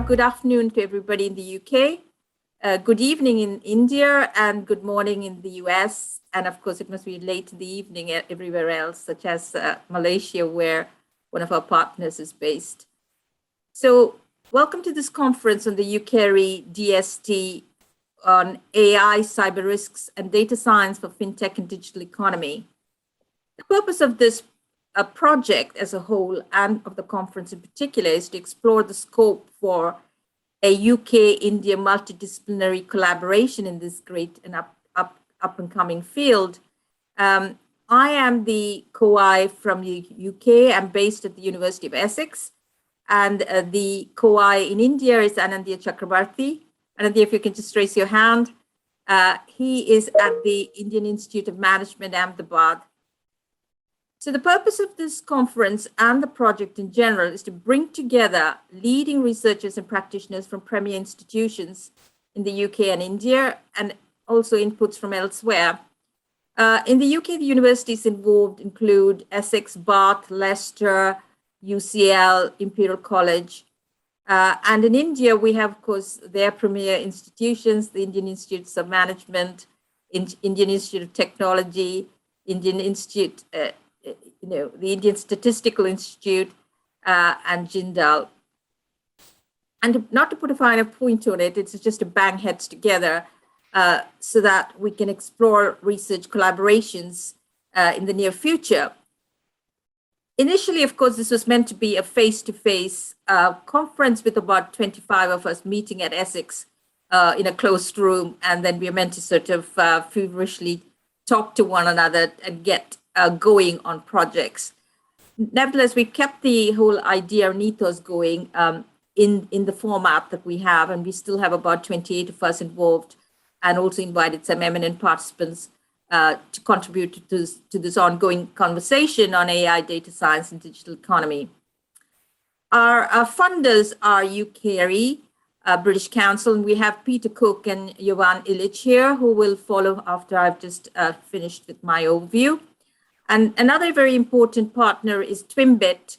good afternoon to everybody in the UK, good evening in India, and good morning in the US. And of course, it must be late in the evening everywhere else, such as Malaysia, where one of our partners is based. So welcome to this conference on the UKIERI-DST on AI, cyber risks, and data science for FinTech and digital economy. The purpose of this project as a whole and of the conference in particular is to explore the scope for a UK-India multidisciplinary collaboration in this great and up and coming field. I am the COI from the UK. I'm based at the University of Essex, and the COI in India is Anandya Chakrabarti. Anandya, if you can just raise your hand. He is at the Indian Institute of Management, Ahmedabad. So the purpose of this conference and the project in general is to bring together leading researchers and practitioners from premier institutions in the UK and India, and also inputs from elsewhere. In the UK, the universities involved include Essex, Bath, Leicester, UCL, Imperial College. And in India, we have, of course, their premier institutions, the Indian Institutes of Management, Indian Institute of Technology, Indian Institute, the Indian Statistical Institute, and Jindal. And not to put a finer point on it, it's just to bang heads together so that we can explore research collaborations in the near future. Initially, of course, this was meant to be a face-to-face conference with about 25 of us meeting at Essex in a closed room, and then we are meant to sort of feverishly talk to one another and get going on projects. Nevertheless, we kept the whole idea and ethos going in the format that we have, and we still have about 28 of us involved, and also invited some eminent participants to contribute to this ongoing conversation on AI, data science, and digital economy. Our funders are UKIERI, British Council, and we have Peter Cook and Yovan Illic here, who will follow after I've just finished with my overview. And another very important partner is Twimbit,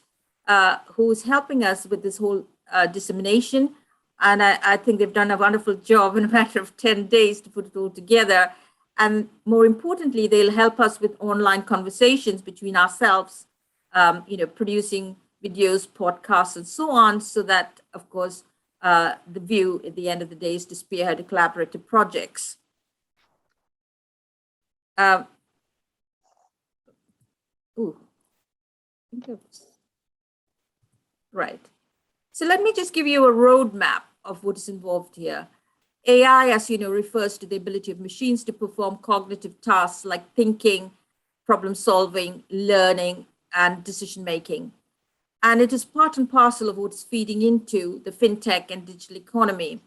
who's helping us with this whole dissemination. And I think they've done a wonderful job in a matter of 10 days to put it all together. And more importantly, they'll help us with online conversations between ourselves, producing videos, podcasts, and so on, so that, of course, the view at the end of the day is to spearhead collaborative projects. Right. So let me just give you a roadmap of what is involved here. AI, as you know, refers to the ability of machines to perform cognitive tasks like thinking, problem solving, learning, and decision making. And it is part and parcel of what's feeding into the FinTech and digital economy,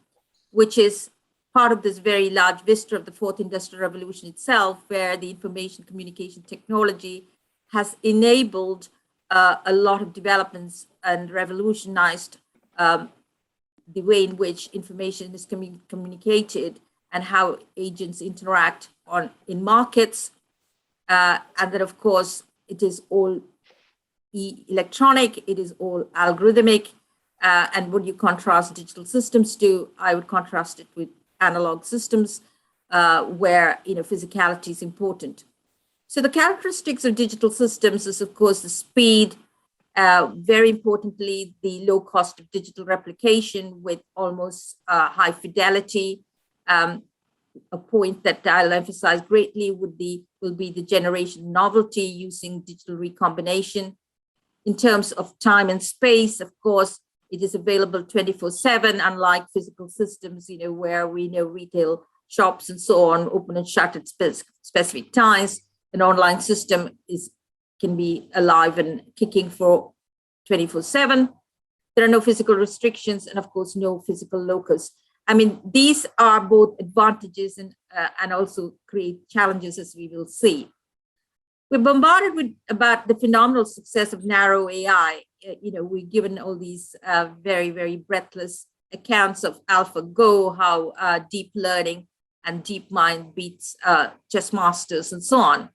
which is part of this very large vista of the fourth industrial revolution itself, where the information communication technology has enabled a lot of developments and revolutionized the way in which information is communicated and how agents interact in markets. And then, of course, it is all electronic, it is all algorithmic. And when you contrast digital systems to, I would contrast it with analog systems where physicality is important. So the characteristics of digital systems is, of course, the speed, very importantly, the low cost of digital replication with almost high fidelity. A point that I'll emphasize greatly will be the generation novelty using digital recombination. In terms of time and space, of course, it is available 24/7, unlike physical systems, where we know retail shops and so on open and shut at specific times. An online system can be alive and kicking for 24/7. There are no physical restrictions and, of course, no physical locus. I mean, these are both advantages and also create challenges, as we will see. We're bombarded about the phenomenal success of narrow AI. We're given all these very, very breathless accounts of AlphaGo, how deep learning and DeepMind beats chess masters and so on.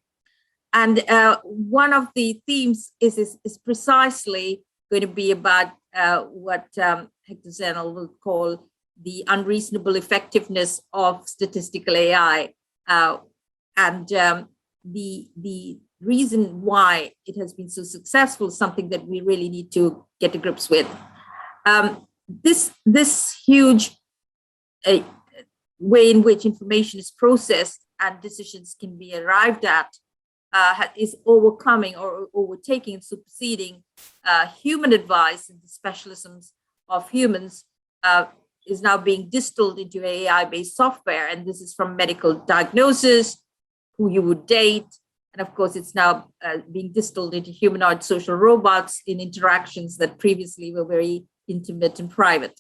And one of the themes is precisely going to be about what Hector Zennel will call the unreasonable effectiveness of statistical AI. And the reason why it has been so successful is something that we really need to get to grips with. This huge way in which information is processed and decisions can be arrived at is overcoming or overtaking and superseding human advice and the specialisms of humans, is now being distilled into AI-based software. And this is from medical diagnosis, who you would date. And of course, it's now being distilled into humanoid social robots in interactions that previously were very intimate and private.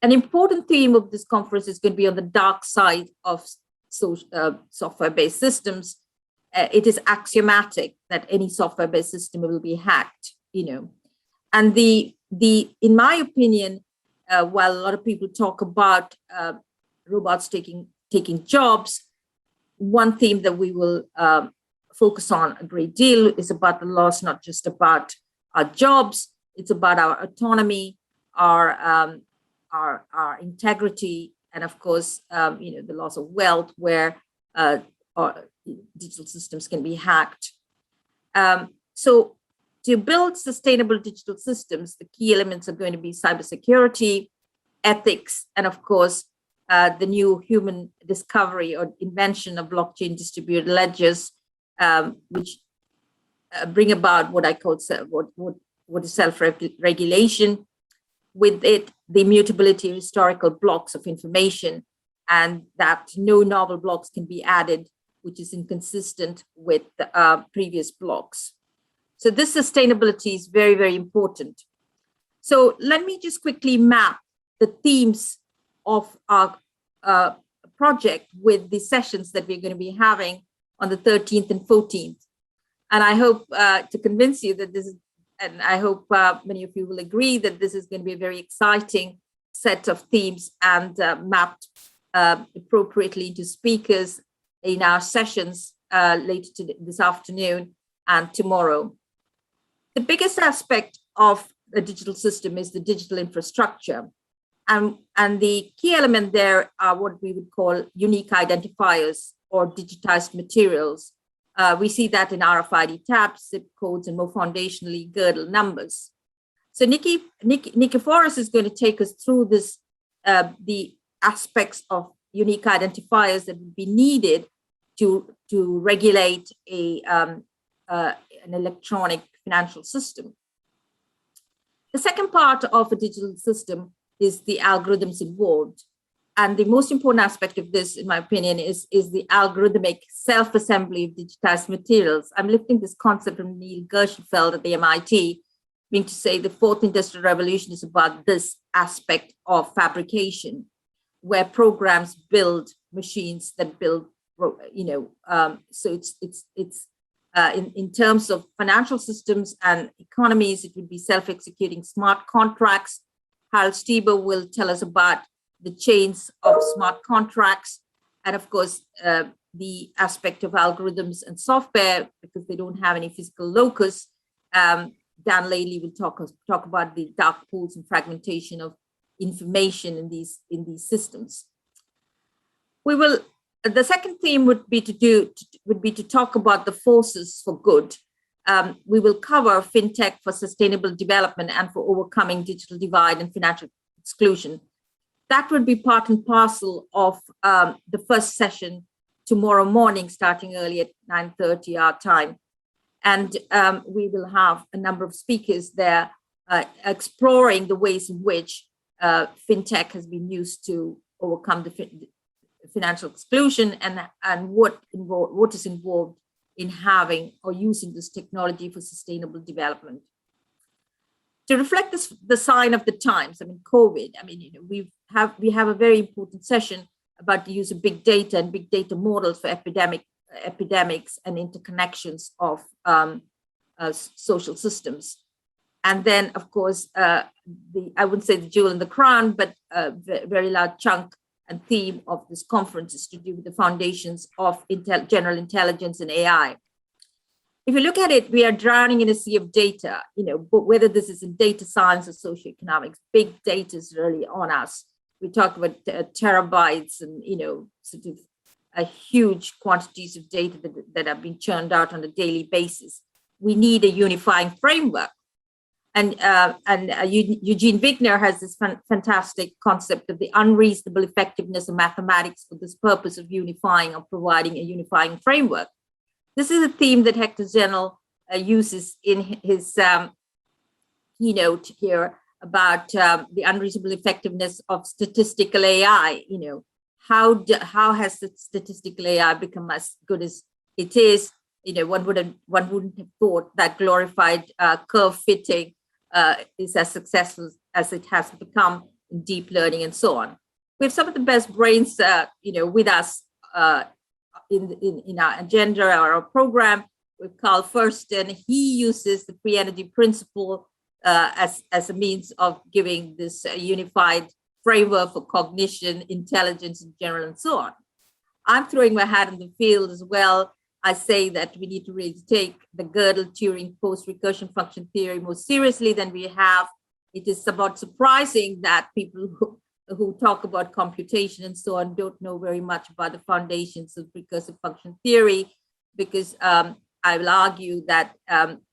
An important theme of this conference is going to be on the dark side of software-based systems. It is axiomatic that any software-based system will be hacked, And in my opinion, while a lot of people talk about robots taking jobs, one theme that we will focus on a great deal is about the loss, not just about our jobs. It's about our autonomy, our integrity, and of course, the loss of wealth, where digital systems can be hacked. So to build sustainable digital systems, the key elements are going to be cybersecurity, ethics, and of course, the new human discovery or invention of blockchain distributed ledgers, which bring about what I call what is self-regulation. With it, the immutability of historical blocks of information, and that no novel blocks can be added, which is inconsistent with the previous blocks. So this sustainability is very, very important. So let me just quickly map the themes of our project with the sessions that we're going to be having on the 13th and 14th. And I hope to convince you that this is, and I hope many of you will agree that this is going to be a very exciting set of themes and mapped appropriately into speakers in our sessions later this afternoon and tomorrow. The biggest aspect of a digital system is the digital infrastructure. And the key element there are what we would call unique identifiers or digitized materials. We see that in RFID tags, zip codes, and more foundationally, girdle numbers. So Nikiforos is going to take us through this, the aspects of unique identifiers that would be needed to regulate an electronic financial system. The second part of a digital system is the algorithms involved. And the most important aspect of this, in my opinion, is the algorithmic self-assembly of digitized materials. I'm lifting this concept from Neil Gershenfeld at the MIT, meaning to say the fourth industrial revolution is about this aspect of fabrication, where programs build machines that build, so it's in terms of financial systems and economies, it would be self-executing smart contracts. Harald Stieber will tell us about the chains of smart contracts, and of course, the aspect of algorithms and software, because they don't have any physical locus. Dan Laley will talk about the dark pools and fragmentation of information in these systems. The second theme would be to talk about the forces for good. We will cover FinTech for sustainable development and for overcoming digital divide and financial exclusion. That would be part and parcel of the first session tomorrow morning, starting early at 9:30 our time. And we will have a number of speakers there exploring the ways in which FinTech has been used to overcome the financial exclusion and what is involved in having or using this technology for sustainable development. To reflect the sign of the times, COVID, we have a very important session about the use of big data and big data models for epidemics and interconnections of social systems. And then, of course, I wouldn't say the jewel in the crown, but a very large chunk and theme of this conference is to do with the foundations of general intelligence and AI. if you look at it, we are drowning in a sea of data, but whether this is in data science or socioeconomics, big data is really on us. We talk about terabytes and, sort of huge quantities of data that are being churned out on a daily basis. We need a unifying framework. And Eugene Wigner has this fantastic concept of the unreasonable effectiveness of mathematics for this purpose of unifying or providing a unifying framework. This is a theme that Hector Zenel uses in his keynote here about the unreasonable effectiveness of statistical AI. How has the statistical AI become as good as it is? One wouldn't have thought that glorified curve fitting is as successful as it has become in deep learning and so on. We have some of the best brains, with us in our agenda or our program with Carl Fursten. He uses the free energy principle as a means of giving this unified framework for cognition, intelligence in general, and so on. I'm throwing my hat in the field as well. I say that we need to really take the Gödel-Turing post-recursion function theory more seriously than we have. It is somewhat surprising that people who talk about computation and so on don't know very much about the foundations of recursive function theory, because I will argue that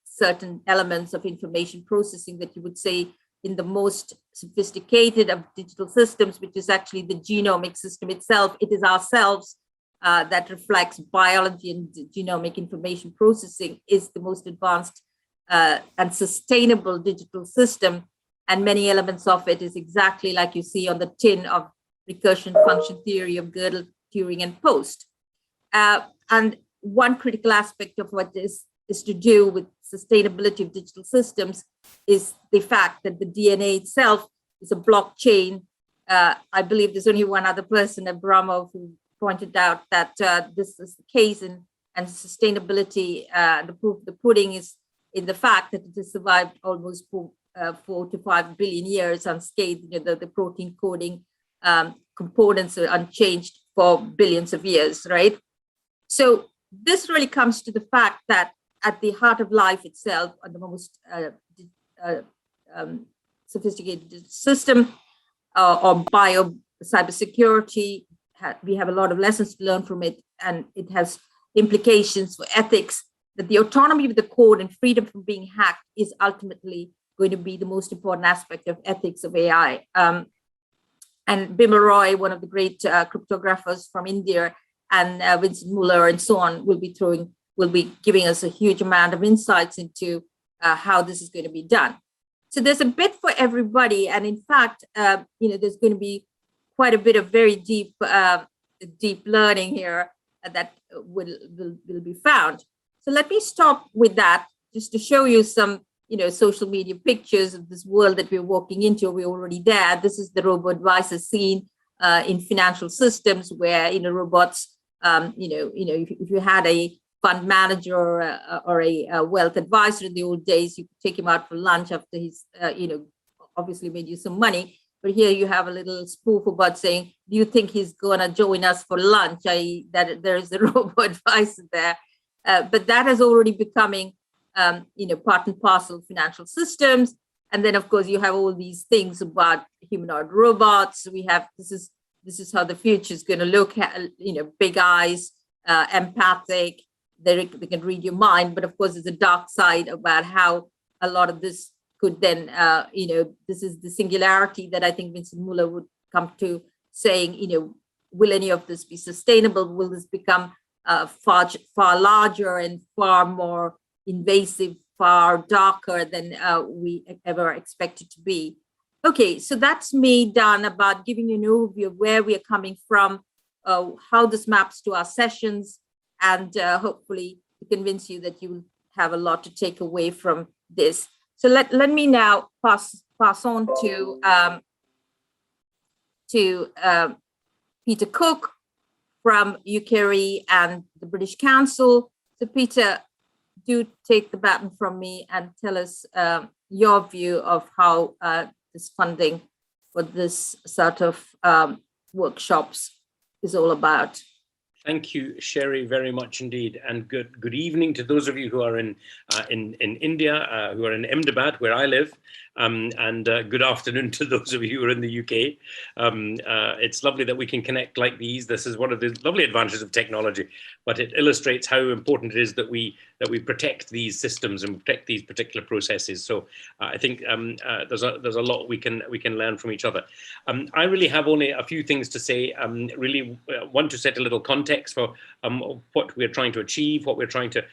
certain elements of information processing that you would say in the most sophisticated of digital systems, which is actually the genomic system itself, it is ourselves that reflects biology and genomic information processing, is the most advanced and sustainable digital system. And many elements of it is exactly like you see on the tin of recursion function theory of Gödel, Turing, and Post. And one critical aspect of what is to do with sustainability of digital systems is the fact that the DNA itself is a blockchain. I believe there's only one other person, Abramov, who pointed out that this is the case, and sustainability, the proof of the pudding is in the fact that it has survived almost 4 to 5 billion years unscathed. The protein coding components are unchanged for billions of years, right? So this really comes to the fact that at the heart of life itself, and the most sophisticated system or cybersecurity, we have a lot of lessons to learn from it, and it has implications for ethics, that the autonomy of the code and freedom from being hacked is ultimately going to be the most important aspect of ethics of AI. And Bimal Roy, one of the great cryptographers from India, and Vincent Muller and so on will be giving us a huge amount of insights into how this is going to be done. So there's a bit for everybody. And in fact, there's going to be quite a bit of very deep learning here that will be found. So let me stop with that, just to show you some social media pictures of this world that we're walking into. We're already there. This is the robo-advisor scene in financial systems, where robots, if you had a fund manager or a wealth advisor in the old days, you could take him out for lunch after he's obviously made you some money. But here you have a little spoof about saying, do you think he's going to join us for lunch? That there is a robo-advisor there. But that has already becoming part and parcel of financial systems. And then, of course, you have all these things about humanoid robots. We have, this is how the future is going to look at, big eyes, empathic, they can read your mind. But of course, there's a dark side about how a lot of this could then, this is the singularity that I think Vincent Muller would come to saying, will any of this be sustainable? Will this become far larger and far more invasive, far darker than we ever expected to be? Okay, so that's me done about giving you an overview of where we are coming from, how this maps to our sessions, and hopefully to convince you that you will have a lot to take away from this. So let me now pass on to Peter Cook from UKIERI and the British Council. So Peter, do take the baton from me and tell us your view of how this funding for this sort of workshops is all about. Thank you, Sheri, very much indeed, and good evening to those of you who are in India, who are in Ahmedabad, where I live, and good afternoon to those of you who are in the UK. It's lovely that we can connect like these. This is one of the lovely advantages of technology, but it illustrates how important it is that we protect these systems and protect these particular processes. So I think there's a lot we can learn from each other. I really have only a few things to say. Really want to set a little context for what we're trying to achieve, what we're trying to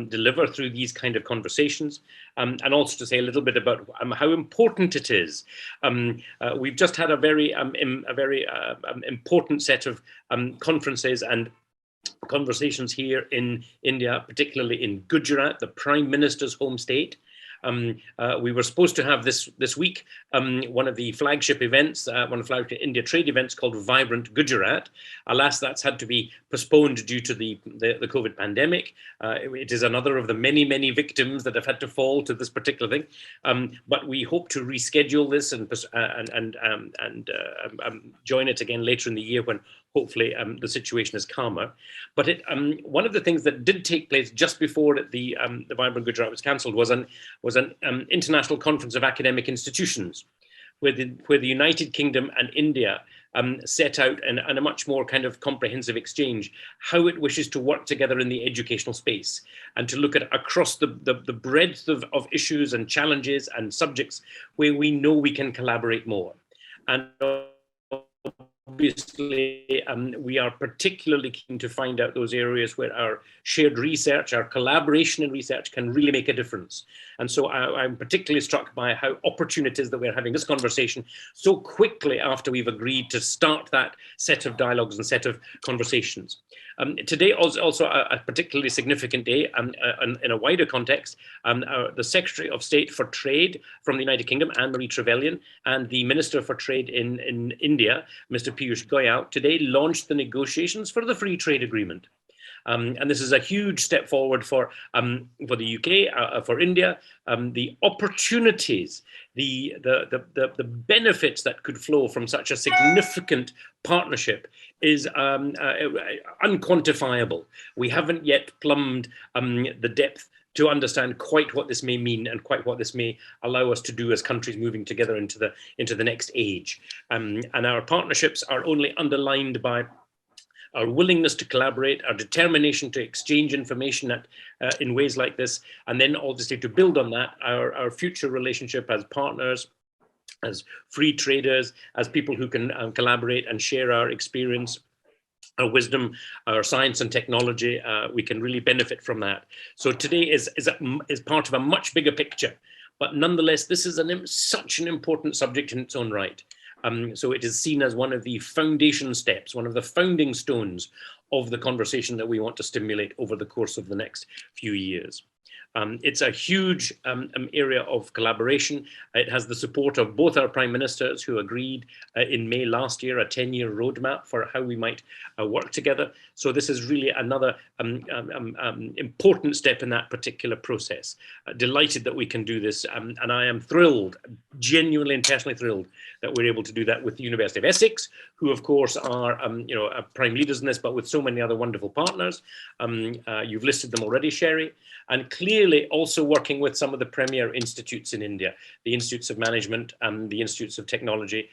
deliver through these kind of conversations, and also to say a little bit about how important it is. We've just had a very important set of conferences and conversations here in India, particularly in Gujarat, the Prime Minister's home state. We were supposed to have this week one of the flagship events, one of the flagship India trade events called Vibrant Gujarat. Alas, that's had to be postponed due to the COVID pandemic. It is another of the many victims that have had to fall to this particular thing. But we hope to reschedule this and join it again later in the year when hopefully the situation is calmer. But one of the things that did take place just before the Vibrant Gujarat was cancelled was an international conference of academic institutions, where the United Kingdom and India set out in a much more kind of comprehensive exchange how it wishes to work together in the educational space and to look at across the breadth of issues and challenges and subjects where we know we can collaborate more. And obviously, we are particularly keen to find out those areas where our shared research, our collaboration in research can really make a difference. And so I'm particularly struck by how opportune it is that we're having this conversation so quickly after we've agreed to start that set of dialogues and set of conversations. Today is also a particularly significant day in a wider context. The Secretary of State for Trade from the United Kingdom, Anne-Marie Trevelyan, and the Minister for Trade in India, Mr. Piyush Goyal, today launched the negotiations for the free trade agreement. And this is a huge step forward for the UK, for India. The opportunities, the benefits that could flow from such a significant partnership is unquantifiable. We haven't yet plumbed the depth to understand quite what this may mean and quite what this may allow us to do as countries moving together into the next age. And our partnerships are only underlined by our willingness to collaborate, our determination to exchange information in ways like this, and then obviously to build on that, our future relationship as partners, as free traders, as people who can collaborate and share our experience, our wisdom, our science and technology. We can really benefit from that. So today is part of a much bigger picture, but nonetheless, this is such an important subject in its own right. So it is seen as one of the foundation steps, one of the founding stones of the conversation that we want to stimulate over the course of the next few years. It's a huge area of collaboration. It has the support of both our prime ministers, who agreed in May last year a 10-year roadmap for how we might work together. So this is really another important step in that particular process. Delighted that we can do this, and I am thrilled, genuinely and personally thrilled, that we're able to do that with the University of Essex, who of course are prime leaders in this, but with so many other wonderful partners. You've listed them already, Sheri, and clearly also working with some of the premier institutes in India, the Institutes of Management and the Institutes of Technology,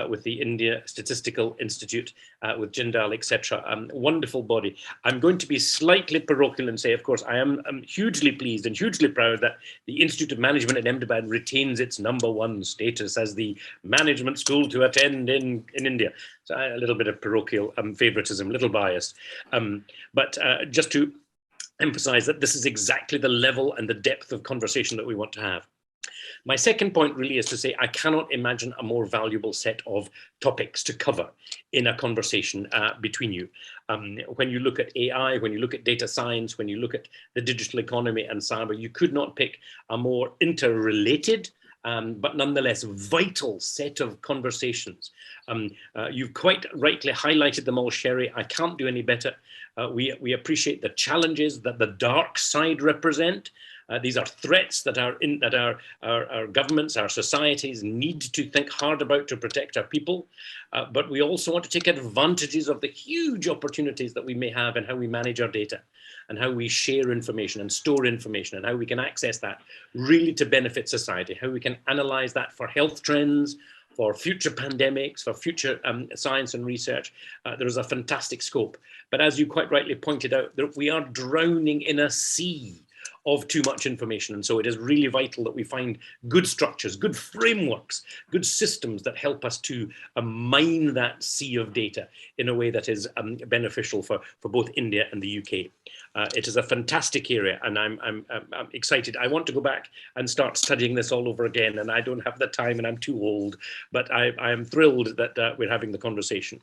with the India Statistical Institute, with Jindal, etc. Wonderful body. I'm going to be slightly parochial and say, of course, I am hugely pleased and hugely proud that the Institute of Management in Ahmedabad retains its #1 status as the management school to attend in India. So a little bit of parochial favoritism, a little biased. But just to emphasize that this is exactly the level and the depth of conversation that we want to have. My second point really is to say I cannot imagine a more valuable set of topics to cover in a conversation between you. When you look at AI, when you look at data science, when you look at the digital economy and cyber, you could not pick a more interrelated but nonetheless vital set of conversations. You've quite rightly highlighted them all, Sheri. I can't do any better. We appreciate the challenges that the dark side represent, These are threats that our governments, our societies need to think hard about to protect our people. But we also want to take advantages of the huge opportunities that we may have in how we manage our data and how we share information and store information and how we can access that really to benefit society, how we can analyze that for health trends, for future pandemics, for future science and research. There is a fantastic scope. But as you quite rightly pointed out, we are drowning in a sea of too much information. And so it is really vital that we find good structures, good frameworks, good systems that help us to mine that sea of data in a way that is beneficial for both India and the UK. It is a fantastic area, and I'm excited. I want to go back and start studying this all over again, and I don't have the time and I'm too old, but I am thrilled that we're having the conversation.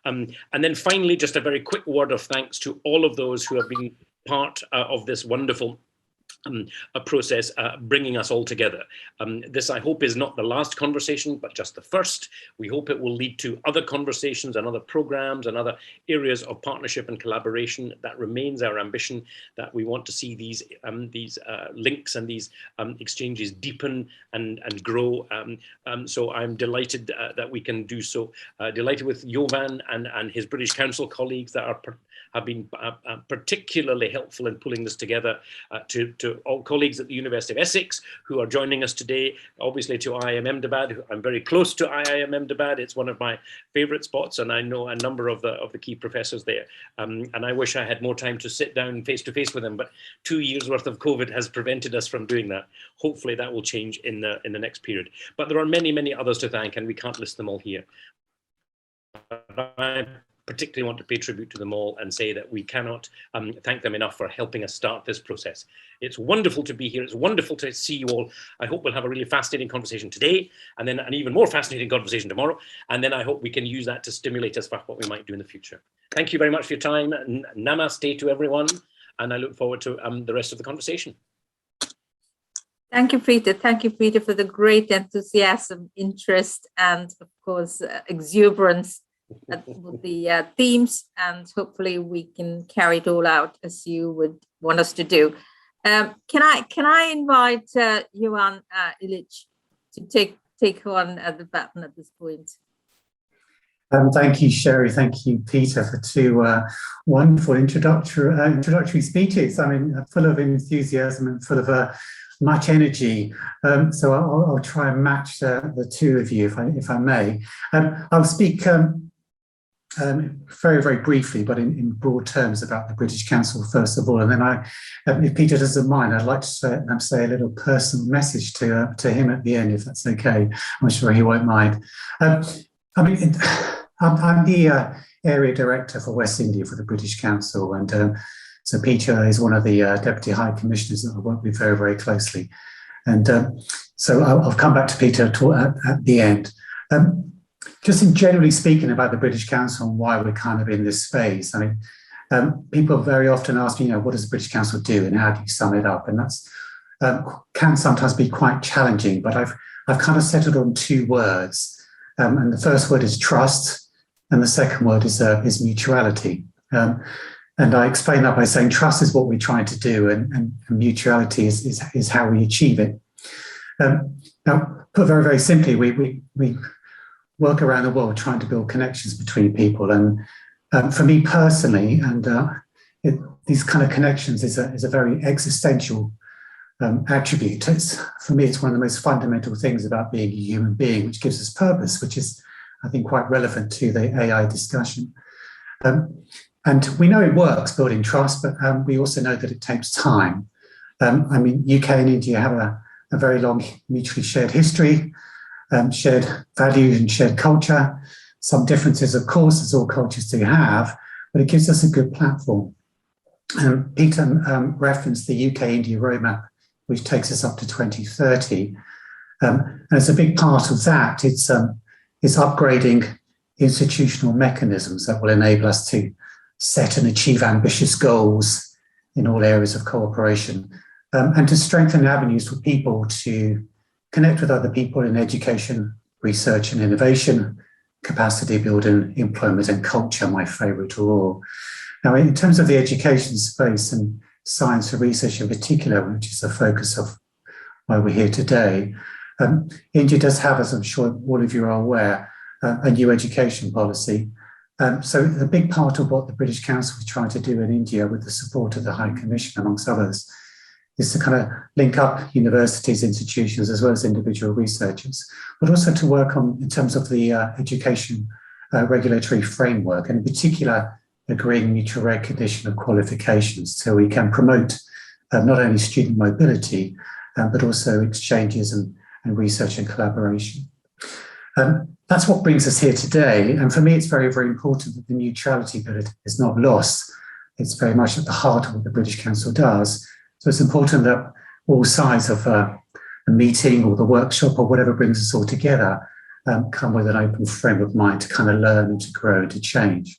And then finally, just a very quick word of thanks to all of those who have been part of this wonderful a process bringing us all together. This, I hope, is not the last conversation, but just the first. We hope it will lead to other conversations and other programs and other areas of partnership and collaboration. That remains our ambition, that we want to see these links and these exchanges deepen and grow. So I'm delighted that we can do so. Delighted with Yovan and his British Council colleagues that have been particularly helpful in pulling this together, to all colleagues at the University of Essex who are joining us today, obviously to IIM Ahmedabad. I'm very close to IIM Ahmedabad. It's one of my favorite spots, and I know a number of the key professors there. And I wish I had more time to sit down face to face with them, but 2 years worth of COVID has prevented us from doing that. Hopefully that will change in the next period. But there are many, many others to thank, and we can't list them all here. I particularly want to pay tribute to them all and say that we cannot thank them enough for helping us start this process. It's wonderful to be here. It's wonderful to see you all. I hope we'll have a really fascinating conversation today, and then an even more fascinating conversation tomorrow. And then I hope we can use that to stimulate us for what we might do in the future. Thank you very much for your time. Namaste to everyone. And I look forward to the rest of the conversation. Thank you, Peter. Thank you, Peter, for the great enthusiasm, interest, and of course, exuberance with the themes, and hopefully we can carry it all out as you would want us to do. Can I invite Yovan Illic to take on the baton at this point? Thank you, Sheri. Thank you, Peter, for two wonderful introductory speeches. I mean, full of enthusiasm and full of much energy. So I'll try and match the two of you, if I may. I'll speak very, very briefly, but in broad terms about the British Council first of all, and then if Peter doesn't mind, I'd like to say a little personal message to him at the end, if that's okay. I'm sure he won't mind. I mean, I'm the area director for West India for the British Council, and so Peter is one of the Deputy High Commissioners that I work with very, very closely. And so I'll come back to Peter at the end. Just in generally speaking about the British Council and why we're kind of in this phase, I mean, people very often ask me, what does the British Council do and how do you sum it up? And that's can sometimes be quite challenging, but I've kind of settled on two words. And the first word is trust, and the second word is mutuality. And I explain that by saying trust is what we're trying to do, and mutuality is how we achieve it. Now, put very, very simply, we work around the world trying to build connections between people. And for me personally, and these kind of connections is a very existential attribute. For me, it's one of the most fundamental things about being a human being, which gives us purpose, which is, I think, quite relevant to the AI discussion. And we know it works, building trust, but we also know that it takes time. I mean, UK and India have a very long mutually shared history, shared values and shared culture. Some differences, of course, as all cultures do have, but it gives us a good platform. Peter referenced the UK-India roadmap, which takes us up to 2030. And as a big part of that, it's upgrading institutional mechanisms that will enable us to set and achieve ambitious goals in all areas of cooperation, and to strengthen avenues for people to connect with other people in education, research and innovation, capacity building, employment and culture, my favorite of all. Now, in terms of the education space, and science and research in particular, which is the focus of why we're here today. India does have, as I'm sure all of you are aware, a new education policy. So a big part of what the British Council is trying to do in India, with the support of the High Commission, amongst others, is to kind of link up universities, institutions, as well as individual researchers, but also to work on, in terms of the education regulatory framework, and in particular, agreeing mutual recognition of qualifications, so we can promote not only student mobility, but also exchanges and research and collaboration. That's what brings us here today. And for me, it's very, very important that the neutrality bit is not lost. It's very much at the heart of what the British Council does. So it's important that all sides of the meeting or the workshop or whatever brings us all together come with an open frame of mind to kind of learn and to grow and to change.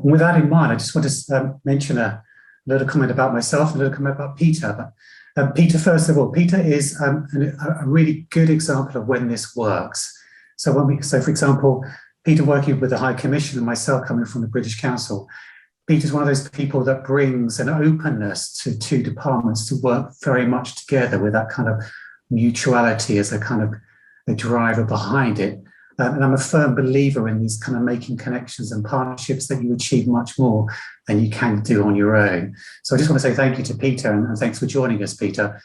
With that in mind, I just want to mention a little comment about myself, a little comment about Peter. But Peter, first of all, Peter is a really good example of when this works. So for example, Peter working with the High Commission and myself coming from the British Council, Peter's one of those people that brings an openness to two departments to work very much together with that kind of mutuality as a kind of a driver behind it. And I'm a firm believer in these kind of making connections and partnerships that you achieve much more than you can do on your own. So I just want to say thank you to Peter, and thanks for joining us, Peter.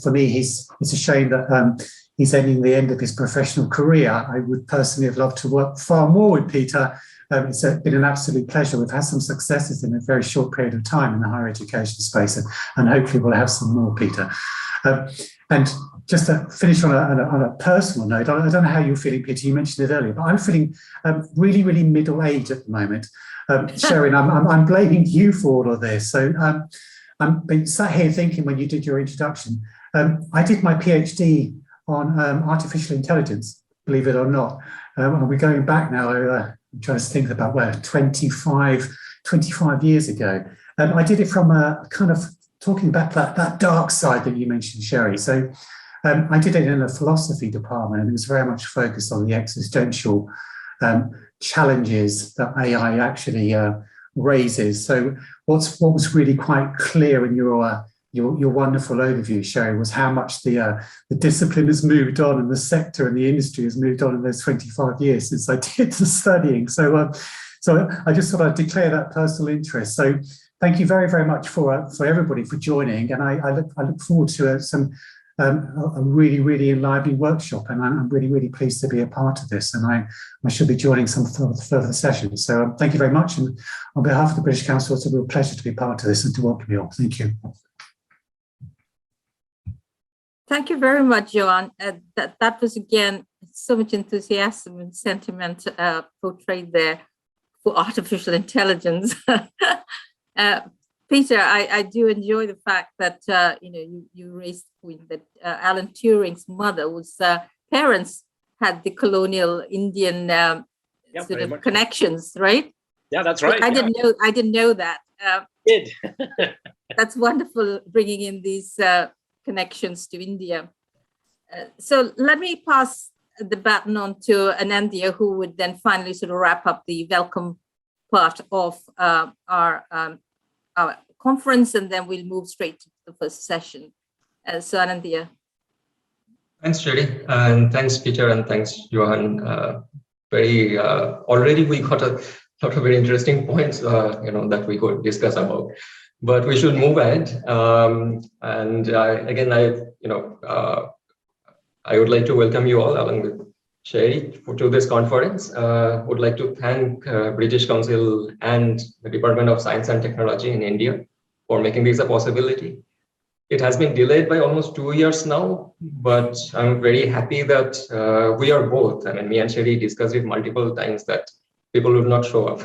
For me, it's a shame that he's ending the end of his professional career. I would personally have loved to work far more with Peter. It's been an absolute pleasure. We've had some successes in a very short period of time in the higher education space, and hopefully we'll have some more, Peter. And just to finish on a personal note, I don't know how you're feeling, Peter, you mentioned it earlier, but I'm feeling really, really middle-aged at the moment. Sheri, I'm blaming you for all of this. So I'm been sat here thinking when you did your introduction, I did my PhD on artificial intelligence, believe it or not. And we're going back now, I'm trying to think about where, 25 years ago. I did it from a kind of talking about that dark side that you mentioned, Sheri. So I did it in a philosophy department, and it was very much focused on the existential challenges that AI actually raises. So what was really quite clear in your wonderful overview, Sheri, was how much the discipline has moved on, and the sector and the industry has moved on in those 25 years since I did the studying. So I just thought I'd declare that personal interest. So thank you very, very much for everybody for joining, and I look forward to a really, really enlivening workshop, and I'm really, really pleased to be a part of this, and I should be joining some further sessions. So thank you very much, and on behalf of the British Council, it's a real pleasure to be part of this and to welcome you all. Thank you. Thank you very much, Yovan. That was, again, so much enthusiasm and sentiment portrayed there for artificial intelligence. Peter, I do enjoy the fact that you raised the point that Alan Turing's mother was parents had the colonial Indian sort of connections, right? Yeah, that's right. I didn't know that. Did. That's wonderful, bringing in these connections to India. So let me pass the baton on to Anandya, who would then finally sort of wrap up the welcome part of our conference, and then we'll move straight to the first session. So Anandya. Thanks, Sheri, and thanks, Peter, and thanks, Yovan. Already we got a lot of very interesting points, that we could discuss about. But we should move ahead. I would like to welcome you all along with Sheri to this conference. Would like to thank British Council and the Department of Science and Technology in India for making this a possibility. It has been delayed by almost 2 years now, but I'm very happy that we are both. I mean, me and Sheri discussed it multiple times that people would not show up.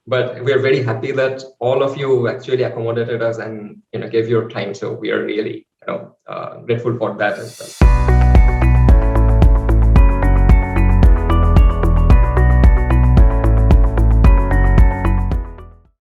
But we are very happy that all of you actually accommodated us and gave your time. So we are really grateful for that as well.